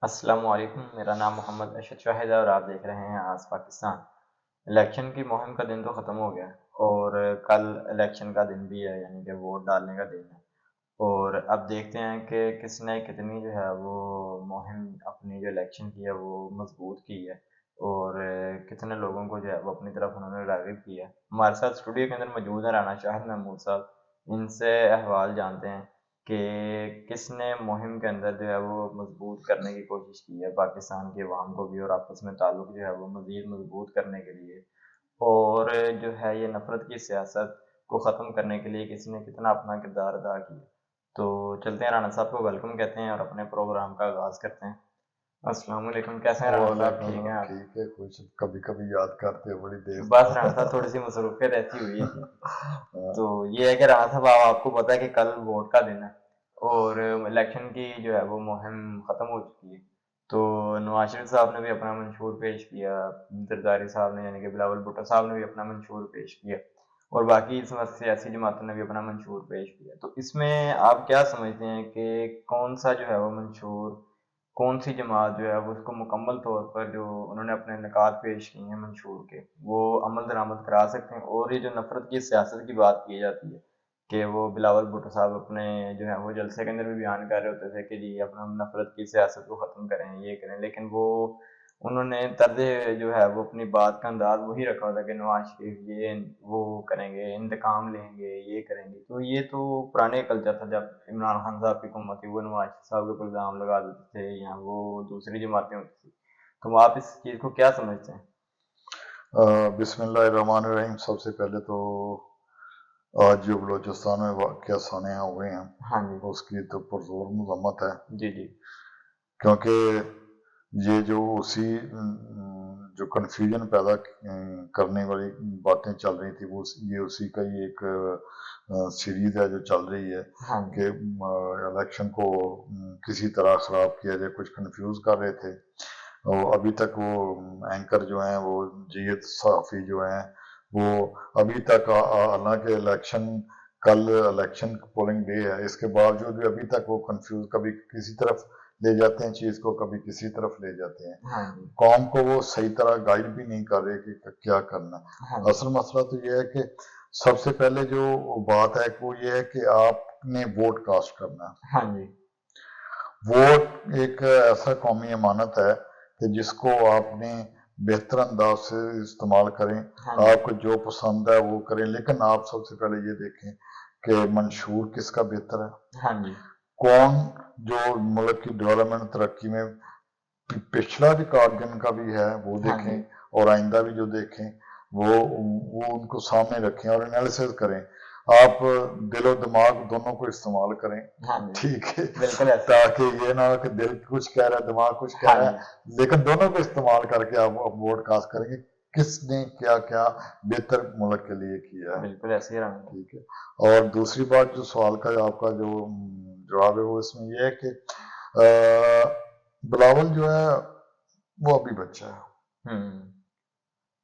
السلام علیکم، میرا نام محمد ارشد شاہد ہے اور آپ دیکھ رہے ہیں آج پاکستان۔ الیکشن کی مہم کا دن تو ختم ہو گیا اور کل الیکشن کا دن بھی ہے، یعنی کہ ووٹ ڈالنے کا دن ہے۔ اور اب دیکھتے ہیں کہ کس نے کتنی جو ہے وہ مہم اپنی جو الیکشن کی ہے وہ مضبوط کی ہے، اور کتنے لوگوں کو جو ہے وہ اپنی طرف انہوں نے راغب کیا ہے۔ ہمارے ساتھ اسٹوڈیو کے اندر موجود ہیں رانا شاہد محمود صاحب، ان سے احوال جانتے ہیں کہ کس نے مہم کے اندر جو ہے وہ مضبوط کرنے کی کوشش کی ہے پاکستان کے عوام کو بھی، اور آپس میں تعلق جو ہے وہ مزید مضبوط کرنے کے لیے، اور جو ہے یہ نفرت کی سیاست کو ختم کرنے کے لیے کسی نے کتنا اپنا کردار ادا کیا۔ تو چلتے ہیں، رانا صاحب کو ویلکم کہتے ہیں اور اپنے پروگرام کا آغاز کرتے ہیں۔ السلام علیکم، کیسے ہیں رانا صاحب؟ وعلیکم ٹھیک ہیں السلام، آپ؟ ٹھیک ہے، کچھ کبھی کبھی یاد کرتے ہیں، بڑی دیر بس رانا صاحب تھوڑی سی مصروفیت رہتی ہوئی تھی۔ تو یہ ہے کہ رانا صاحب آپ کو پتا ہے کہ کل ووٹ کا دن ہے اور الیکشن کی جو ہے وہ مہم ختم ہو چکی ہے۔ تو نواز شریف صاحب نے بھی اپنا منشور پیش کیا، زرداری صاحب نے یعنی کہ بلاول بھٹو صاحب نے بھی اپنا منشور پیش کیا، اور باقی اس وقت سیاسی جماعتوں نے بھی اپنا منشور پیش کیا۔ تو اس میں آپ کیا سمجھتے ہیں کہ کون سا جو ہے وہ منشور، کون سی جماعت جو ہے وہ اس کو مکمل طور پر جو انہوں نے اپنے نکات پیش کیے ہیں منشور کے وہ عمل درآمد کرا سکتے ہیں؟ اور یہ جو نفرت کی سیاست کی بات کی جاتی ہے کہ وہ بلاول بھٹو صاحب اپنے جو ہے وہ جلسے کے اندر بھی بیان کر رہے ہوتے تھے کہ جی اپنا نفرت کی سیاست کو ختم کریں، یہ کریں، لیکن وہ انہوں نے طرز جو ہے وہ اپنی بات کا انداز وہی رکھا ہوتا کہ نواز شریف یہ وہ کریں گے، انتقام لیں گے، یہ کریں گے۔ تو یہ تو پرانے کلچر تھا، جب عمران خان صاحب کی حکومت تھی وہ نواز شریف صاحب کے اوپر الزام لگا دیتے تھے یا وہ دوسری جماعتیں ہوتی تھی۔ تو آپ اس چیز کو کیا سمجھتے ہیں؟ بسم اللہ الرحمن الرحیم۔ سب سے پہلے تو آج جو بلوچستان میں واقعہ سانحہ ہوئے ہیں ہاں جی، اس کی تو پرزور مذمت ہے، جی جی، کیونکہ یہ جو اسی جو کنفیوژن پیدا کرنے والی باتیں چل رہی تھی وہ یہ اسی کا ہی ایک سیریز ہے جو چل رہی ہے ہاں جی، کہ الیکشن کو کسی طرح خراب کیا جائے، کچھ کنفیوز کر رہے تھے۔ اور ابھی تک وہ اینکر جو ہیں وہ جیت صحافی جو ہیں وہ ابھی تک حالانکہ کل الیکشن پولنگ ڈے ہے، اس کے باوجود بھی ابھی تک وہ کنفیوز، کبھی کسی طرف لے جاتے ہیں چیز کو، کبھی کسی طرف لے جاتے ہیں، ہاں جی، قوم کو وہ صحیح طرح گائیڈ بھی نہیں کر رہے کہ کیا کرنا ہے۔ ہاں جی، اصل مسئلہ تو یہ ہے کہ سب سے پہلے جو بات ہے وہ یہ ہے کہ آپ نے ووٹ کاسٹ کرنا ہے۔ ہاں جی، ووٹ ایک ایسا قومی امانت ہے کہ جس کو آپ نے بہتر انداز سے استعمال کریں، ہاں جی، آپ کو جو پسند ہے وہ کریں، لیکن آپ سب سے پہلے یہ دیکھیں کہ منشور کس کا بہتر ہے، ہاں جی، کون جو ملک کی ڈیولپمنٹ ترقی میں پچھلا ریکارڈ جن کا بھی ہے وہ ہاں جی، دیکھیں، اور آئندہ بھی جو دیکھیں وہ ان کو سامنے رکھیں اور انالیسز کریں۔ آپ دل و دماغ دونوں کو استعمال کریں، ہاں جی، ٹھیک ہے، بالکل ایسے ہی۔ تاکہ یہ نہ ہو کہ دل کچھ کہہ رہا ہے دماغ کچھ کہہ ہاں رہا جی، ہے، لیکن دونوں کو استعمال کر کے آپ ووٹ کاسٹ کریں گے کس نے کیا کیا بہتر ملک کے لیے کیا ہے، بالکل ایسے ہی رنگ۔ ٹھیک ہے۔ اور دوسری بات جو سوال کا آپ کا جو جواب ہے وہ اس میں یہ ہے کہ بلاول جو ہے وہ ابھی بچہ ہے، ہوں،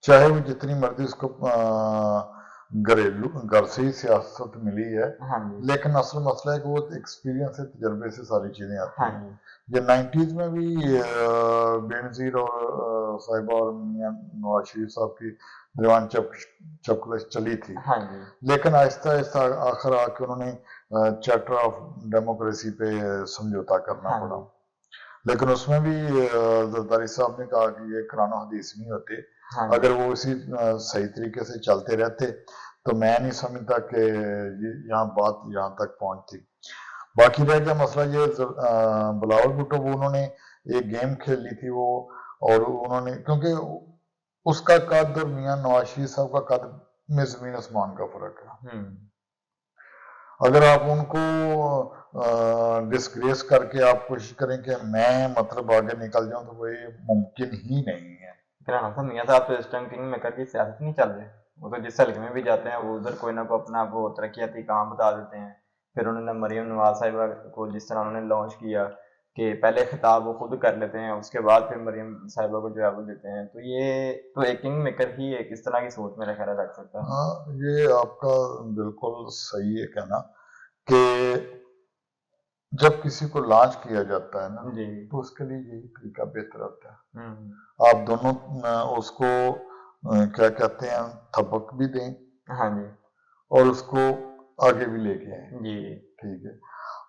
چاہے وہ جتنی مرضی اس کو گھریلو گھر سے ہی سیاست ملی ہے، ہاں جی، لیکن اصل مسئلہ ہے کہ وہ ایکسپیرینس سے، تجربے سے ساری چیزیں ہاں آتی ہیں۔ جی، یہ نائنٹیز میں بھی بینظیر اور صاحبہ اور میاں نواز شریف صاحب کی دیوان چپکلش چلی تھی، ہاں جی، لیکن آہستہ آہستہ آخر آ کے انہوں نے چارٹر آف ڈیموکریسی پہ سمجھوتا کرنا ہاں پڑا، جی، لیکن اس میں بھی زرداری صاحب نے کہا کہ یہ قرآن و حدیث نہیں ہوتے، ہاں جی، اگر وہ اسی صحیح طریقے سے چلتے رہتے تو میں نہیں سمجھتا کہ بات یہاں تک پہنچتی۔ باقی رہ گیا مسئلہ یہ بلاول بھٹو، وہ انہوں نے ایک گیم کھیل لی تھی وہ، اور انہوں نے کیونکہ اس کا قد اور میاں نواز شریف صاحب کا قد میں زمین آسمان کا فرق ہے، ہوں، اگر آپ ان کو ڈسگریس کر کے آپ کوشش کریں کہ میں مطلب آگے نکل جاؤں تو وہ یہ ممکن ہی نہیں ہے۔ رانا صاحب میاں صاحب تو اس ٹائم کنگ میکر کی سیاست نہیں چل رہے، وہ تو جس حلقے میں بھی جاتے ہیں وہ ادھر کوئی نہ کوئی اپنا وہ ترقیاتی کام بتا دیتے ہیں۔ پھر انہوں نے مریم نواز صاحبہ کو جس طرح انہوں نے لانچ کیا کہ پہلے خطاب وہ خود کر لیتے ہیں، اس کے بعد پھر مریم صاحبہ کو جو ہے وہ دیتے ہیں، تو یہ تو ایک کنگ میکر ہی ایک اس طرح کی سوچ میرا خیال رکھ سکتا ہے۔ ہاں، یہ آپ کا بالکل صحیح ہے کہنا کہ जब किसी को लॉन्च किया जाता है ना जी। तो उसके लिए यही तरीका बेहतर होता है। हम्म। आप दोनों उसको क्या कहते हैं, थपक भी दें हाँ जी। और उसको आगे भी लेके आए। जी। ठीक है।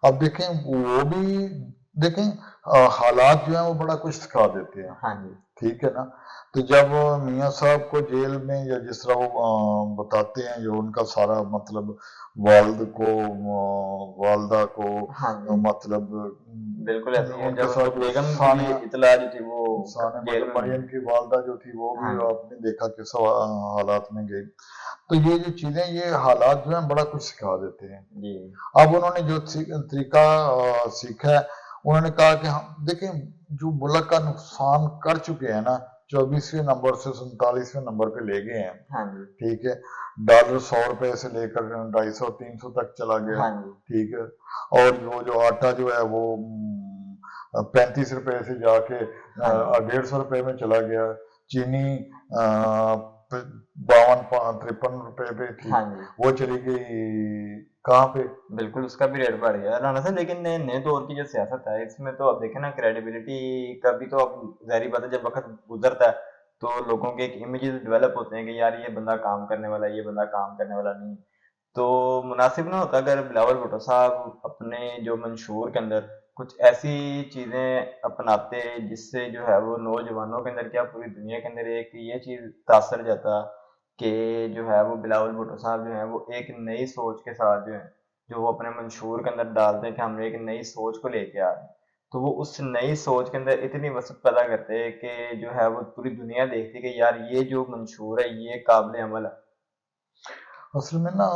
अब देखें वो भी देखें हालात जो है वो बड़ा कुछ सिखा देते हैं। हाँ जी। ठीक है ना। तो जब मियाँ साहब को जेल में या जिस तरह वो बताते हैं जो उनका सारा मतलब वालिद को वालदा को हाँ जी। मतलब बिल्कुल ऐसे ही है, उनके जब साथ उनको जो बेगम की भी सानिया इतला जो थी वो सानिया जेल मतलब में मरियम मिली। की वालदा जो थी वो भी हाँ जी। आपने देखा किस हालात में गई। तो ये जो चीजें ये हालात जो है बड़ा कुछ सिखा देते हैं। जी। अब उन्होंने जो तरीका सीखा है, उन्होंने कहा कि हम देखें जो मुल्क का नुकसान कर चुके हैं ना 24वें नंबर से 47वें नंबर पे ले गए हैं। हाँ जी। ठीक है। डॉलर 100 रुपए से लेकर 250 300 तक चला गया। हाँ जी। ठीक है। और वो जो आटा जो है वो 35 रुपए से जाके हाँ जी। 150 रुपए में चला गया। चीनी 52 53 रुपए पे थी, हाँ जी। वो चली गई कहाँ पे? बिल्कुल उसका भी रेट बढ़ गया राना साहब, लेकिन नए नए दौर की जो सियासत है इसमें तो अब देखें ना, क्रेडिबिलिटी का भी तो अब जाहिर बात है, जब वक्त गुजरता है तो लोगों के एक इमेजेस डेवलप होते हैं कि यार ये बंदा काम करने वाला है, ये बंदा काम करने वाला नहीं। तो मुनासिब ना होता अगर बिलावल भुट्टो साहब अपने जो मंशूर के अंदर कुछ ऐसी चीजें अपनाते जिससे जो है वो नौजवानों के अंदर क्या पूरी दुनिया के अंदर एक ये चीज तासर जाता कि जो है वो बिलावल भुट्टो साहब जो है वो एक नई सोच के साथ जो है, जो वो अपने मंशूर के अंदर डालते हैं कि हम एक नई सोच को लेके आ रहे हैं, तो वो उस नई सोच के अंदर इतनी वसत पैदा करते हैं कि जो है वो पूरी दुनिया देखती है कि यार ये जो मंशूर है ये काबिल अमल है। असल में ना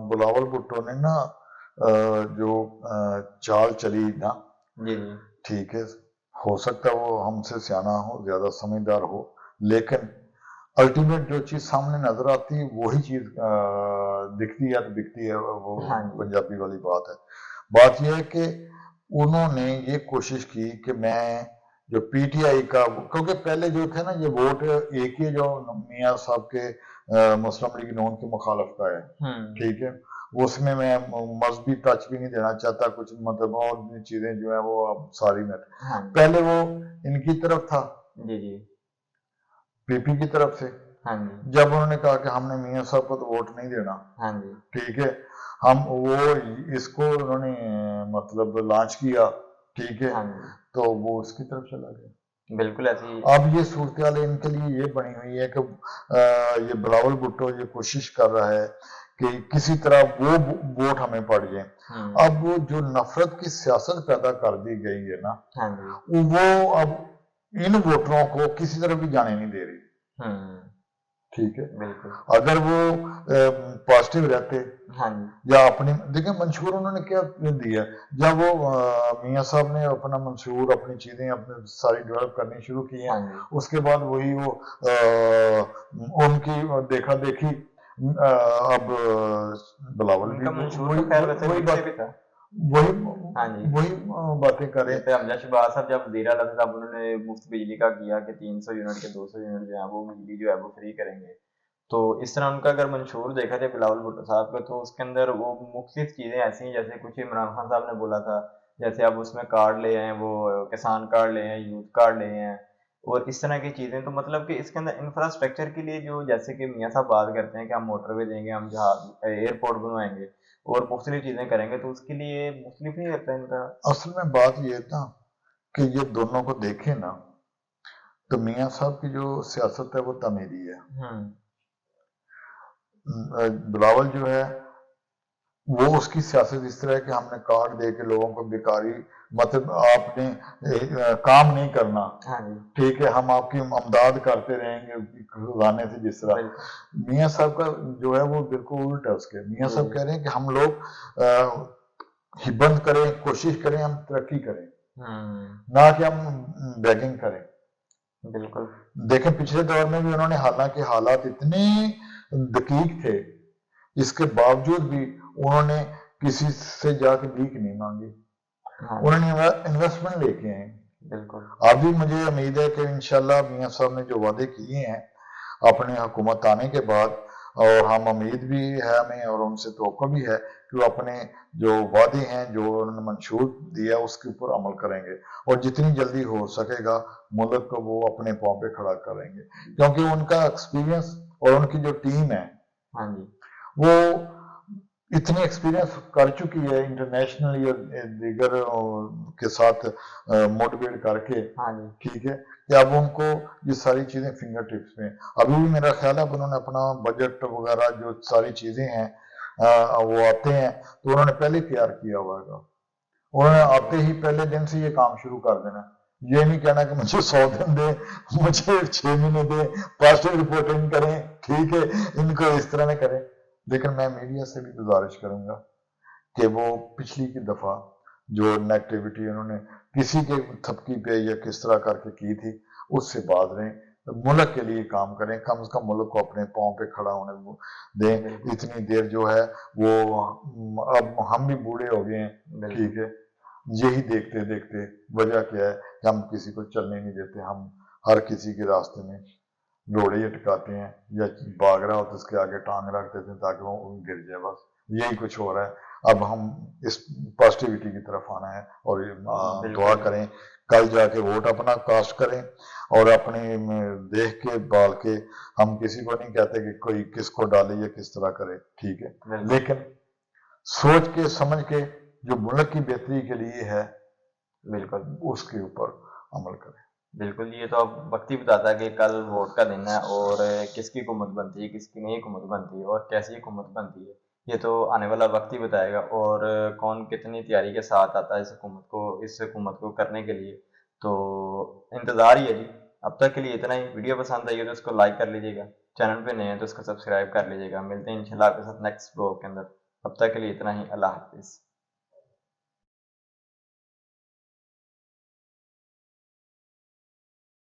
बिलावल भुट्टो ने ना जो चाल चली ना, जी जी। ठीक है, हो सकता है वो हमसे सियाना हो, ज्यादा समझदार हो, लेकिन अल्टीमेट जो चीज सामने नजर आती है वही चीज दिखती है तो दिखती है, वो हाँ जी। पंजाबी वाली बात है। बात यह है कि उन्होंने ये कोशिश की कि मैं जो पीटीआई का, क्योंकि पहले जो थे ना ये वोट एक ही जो मियाँ साहब के मुस्लिम लीग नून के मुखालफ का है। ठीक है। उसमें मैं मजहबी टच भी नहीं देना चाहता, कुछ मतलब और भी चीजें जो है वो अब सारी में हाँ पहले वो इनकी तरफ था, जी जी। पीपी की तरफ से। हाँ जी। जब उन्होंने कहा कि हमने मियाँ साहब को तो वोट नहीं देना, हाँ जी। ठीक है, हम वो इसको उन्होंने मतलब लॉन्च किया, ठीक है, हाँ जी। तो वो उसकी तरफ चला गया। बिल्कुल ऐसी। अब ये सूरत हाल इनके लिए ये बनी हुई है कि ये बिलावल भुट्टो ये कोशिश कर रहा है कि किसी तरह वो वोट हमें पड़ जाए। अब वो जो नफरत की सियासत पैदा कर दी गई है ना, हाँ जी। वो अब इन वोटरों को किसी तरफ भी जाने नहीं दे रही। ठीक है। बिल्कुल। अगर वो पॉजिटिव रहते हाँ जी। या अपनी देखिए मंशूर उन्होंने क्या दिया, जब वो मियाँ साहब ने अपना मंशूर अपनी चीजें अपने सारी डेवलप करनी शुरू की हैं, हाँ जी। उसके बाद वही वो उनकी देखा देखी अब बिलावल भी उनका मंशूर वही तो खैर वैसे वही पीछे बात भी था। वही हाँ जी। वही बातें करें। जैसे हमजा शहबाज साहब जब वजीर आला थे तब उन्होंने मुफ्त बिजली का किया कि 300 यूनिट के 200 यूनिट जो है वो बिजली जो है वो फ्री करेंगे। तो इस तरह उनका अगर मंशूर देखा जाए बिलावल भुट्टो साहब का, तो उसके अंदर वो मुख्तलिफ चीज़ें ऐसी हैं, जैसे कुछ इमरान खान साहब ने बोला था, जैसे अब उसमें कार्ड ले आए, वो किसान कार्ड ले आए, यूथ कार्ड ले आए, और इस तरह की चीज़ें, तो मतलब कि इसके अंदर इंफ्रास्ट्रक्चर के लिए जो जैसे कि मियाँ साहब बात करते हैं कि हम मोटरवे देंगे, हम जहाज एयरपोर्ट बनवाएंगे और मुख्तलिफ चीज़ें करेंगे, तो उसके लिए मुख्तलिफ नहीं लगता इनका। असल में बात ये था कि ये दोनों को देखें ना तो मियाँ साहब की जो सियासत है वो तमीरी है। बिलावल जो है वो उसकी सियासत इस तरह है कि हमने कार्ड दे के लोगों को बेकारी, मतलब आपने काम नहीं करना, हाँ जी। ठीक है, हम आपकी अमदाद करते रहेंगे खजाने से जिस तरह। बिल्कुल। मियाँ साहब का जो है वो बिल्कुल उल्टा है उसके। मियाँ जी साहब जी। कह रहे हैं कि हम लोग हिब्बत करें, कोशिश करें, हम तरक्की करें, ना कि हम बैगिंग करें। बिल्कुल। देखें पिछले दौर में भी उन्होंने, हालांकि हालात इतने दकीक थे, इसके बावजूद भी उन्होंने किसी से जाके भीख नहीं मांगी। हाँ उन्होंने इन्वेस्टमेंट लेके आए। बिल्कुल। अभी मुझे उम्मीद है कि इंशाल्लाह मियाँ साहब ने जो वादे किए हैं अपने हुकूमत आने के बाद, और हम उम्मीद भी है हमें और उनसे तवक्को भी है कि वो अपने जो वादे हैं जो उन्होंने मंशूर दिया उसके ऊपर अमल करेंगे और जितनी जल्दी हो सकेगा मुल्क को वो अपने पाँव पे खड़ा करेंगे, क्योंकि उनका एक्सपीरियंस और उनकी जो टीम है हाँ जी, वो इतनी एक्सपीरियंस कर चुकी है इंटरनेशनल या दीगर के साथ मोटिवेट करके, हाँ जी, ठीक है, कि अब उनको ये सारी चीजें फिंगर टिप्स में। अभी भी मेरा ख्याल है अब उन्होंने अपना बजट वगैरह जो सारी चीजें हैं वो आते हैं तो उन्होंने पहले ही तैयार किया हुआ है। उन्होंने आते ही पहले दिन से ये काम शुरू कर देना, ये नहीं कहना कि मुझे 100 दिन दे, मुझे 6 महीने दे, पॉजिटिव रिपोर्टिंग करें, ठीक है, इनको इस तरह में करें। लेकिन मैं मीडिया से भी गुजारिश करूंगा कि वो पिछली की दफा जो नेगेटिविटी उन्होंने किसी के थपकी पे या किस तरह करके की थी उससे बाज रहें, मुल्क के लिए काम करें, कम से कम मुल्क को अपने पाँव पे खड़ा होने दें। बिल्कुल, इतनी देर जो है वो अब हम भी बूढ़े हो गए हैं, बिल्कुल, ठीक है, यही देखते देखते वजह क्या है कि हम किसी को चलने नहीं देते, हम हर किसी के रास्ते में रोड़े अटकाते हैं या भाग रहा हो तो उसके आगे टांग रख देते हैं ताकि वो गिर जाए, बस यही कुछ हो रहा है। अब हम इस पॉजिटिविटी की तरफ आना है और दुआ बिल्कुल, करें, कल जाके वोट अपना कास्ट करें और अपने देख के बाल के, हम किसी को नहीं कहते कि कोई किसको डाले या किस तरह करे, ठीक है, बिल्कुल, लेकिन सोच के समझ के जो मुल्क की बेहतरी के लिए है बिल्कुल, उसके ऊपर अमल करें। बिल्कुल, ये तो अब वक्त ही बताता है कि कल वोट का दिन है और किसकी हुकूमत बनती है, किसकी नहीं हुकूमत बनती है और कैसी हुकूमत बनती है। ये तो आने वाला वक्त ही बताएगा और कौन कितनी तैयारी के साथ आता है इस हुकूमत को करने के लिए। तो इंतज़ार ही है जी। अब तक के लिए इतना ही। वीडियो पसंद आई हो तो उसको लाइक कर लीजिएगा। चैनल पे नए हैं तो उसको सब्सक्राइब कर लीजिएगा। मिलते हैं इंशाल्लाह आपके साथ नेक्स्ट ब्लॉग के अंदर। अब तक के लिए इतना ही। अल्लाह हाफ़िज़।